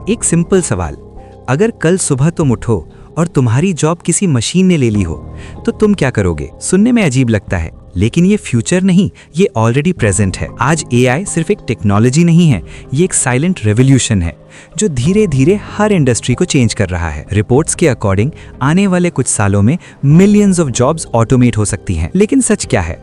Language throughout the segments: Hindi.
एक सिंपल सवाल, अगर कल सुबह तुम उठो और तुम्हारी जॉब किसी मशीन ने ले ली हो तो तुम क्या करोगे? सुनने में अजीब लगता है, लेकिन ये फ्यूचर नहीं, ये ऑलरेडी प्रेजेंट है। आज एआई सिर्फ एक टेक्नोलॉजी नहीं है, ये एक साइलेंट रेवोल्यूशन है जो धीरे धीरे हर इंडस्ट्री को चेंज कर रहा है। रिपोर्ट्स के अकॉर्डिंग आने वाले कुछ सालों में मिलियंस ऑफ जॉब्स ऑटोमेट हो सकती हैं। लेकिन सच क्या है?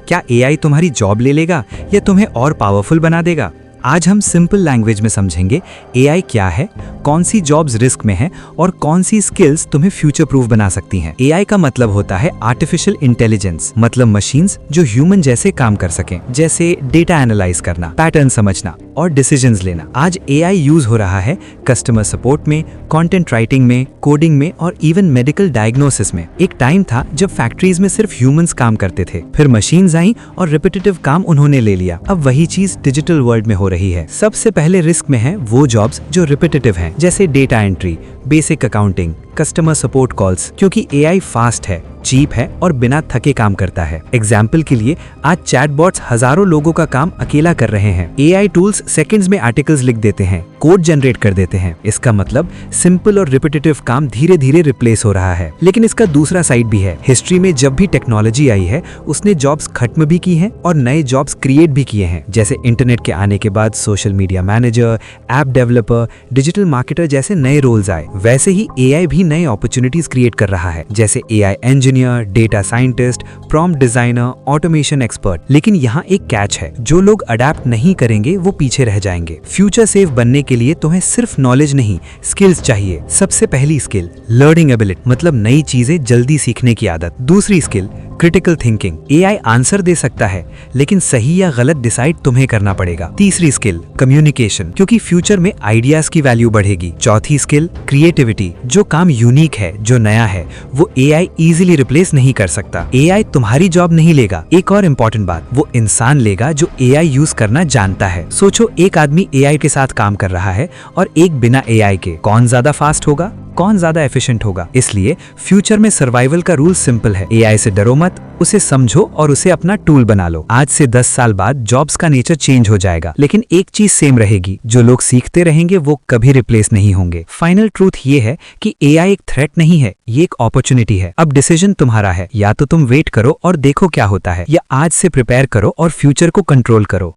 क्या एआई तुम्हारी जॉब ले लेगा या तुम्हें और पावरफुल बना देगा? आज हम सिंपल लैंग्वेज में समझेंगे एआई क्या है, कौन सी जॉब्स रिस्क में हैं और कौन सी स्किल्स तुम्हें फ्यूचर प्रूफ बना सकती हैं। एआई का मतलब होता है आर्टिफिशियल इंटेलिजेंस, मतलब मशीन्स जो ह्यूमन जैसे काम कर सकें, जैसे डेटा एनालाइज करना, पैटर्न समझना और डिसीजंस लेना। आज एआई यूज हो रहा है कस्टमर सपोर्ट में, कंटेंट राइटिंग में, कोडिंग में और इवन मेडिकल डायग्नोसिस में। एक टाइम था जब फैक्ट्रीज में सिर्फ ह्यूमंस काम करते थे, फिर मशीन्स आई और रिपीटेटिव काम उन्होंने ले लिया। अब वही चीज डिजिटल वर्ल्ड में हो रही है। सबसे पहले रिस्क में है वो जॉब्स जो रिपीटेटिव हैं, जैसे data entry, basic accounting, customer support calls, क्योंकि एआई फास्ट है, चीप है और बिना थके काम करता है। एग्जाम्पल के लिए आज चैटबॉट्स हजारों लोगों का काम अकेला कर रहे हैं। एआई टूल्स सेकंड्स में आर्टिकल्स लिख देते हैं, कोड जनरेट कर देते हैं। इसका मतलब सिंपल और रिपीटेटिव काम धीरे धीरे रिप्लेस हो रहा है। लेकिन इसका दूसरा साइड भी है। हिस्ट्री में जब भी टेक्नोलॉजी आई है उसने जॉब्स खत्म भी की हैं और नए जॉब्स क्रिएट भी किए हैं। जैसे इंटरनेट के आने के बाद social media manager, app developer, digital marketer जैसे नए रोल्स आए, वैसे ही एआई भी नए अपॉर्चुनिटीज क्रिएट कर रहा है, जैसे AI engineer, data scientist, prompt designer, automation expert. लेकिन यहाँ एक कैच है, जो लोग अडेप्ट नहीं करेंगे वो पीछे रह जाएंगे। फ्यूचर सेफ बनने के लिए तुम्हें सिर्फ नॉलेज नहीं, स्किल्स चाहिए। सबसे पहली स्किल लर्निंग एबिलिटी, मतलब नई चीजें जल्दी सीखने की आदत। दूसरी skill critical thinking, AI answer दे सकता है लेकिन सही या गलत डिसाइड तुम्हें करना पड़ेगा। तीसरी स्किल कम्युनिकेशन, क्योंकि फ्यूचर में आइडियाज की वैल्यू बढ़ेगी। चौथी स्किल क्रिएटिविटी, जो काम यूनिक है, जो नया है, वो एआई इजीली रिप्लेस नहीं कर सकता। एआई तुम्हारी जॉब नहीं लेगा। एक और इम्पोर्टेंट बात, वो इंसान लेगा जो एआई यूज करना जानता है। सोचो, एक आदमी एआई के साथ काम कर रहा है और एक बिना एआई के, कौन ज्यादा फास्ट होगा, कौन ज्यादा एफिशिएंट होगा? इसलिए फ्यूचर में सर्वाइवल का रूल सिंपल है, एआई से डरो मत, उसे समझो और उसे अपना टूल बना लो। आज से 10 साल बाद जॉब्स का नेचर चेंज हो जाएगा, लेकिन एक चीज सेम रहेगी, जो लोग सीखते रहेंगे वो कभी रिप्लेस नहीं होंगे। फाइनल ट्रूथ ये है कि एआई एक थ्रेट नहीं है, ये एक अपॉर्चुनिटी है। अब डिसीजन तुम्हारा है, या तो तुम वेट करो और देखो क्या होता है, या आज से प्रिपेयर करो और फ्यूचर को कंट्रोल करो।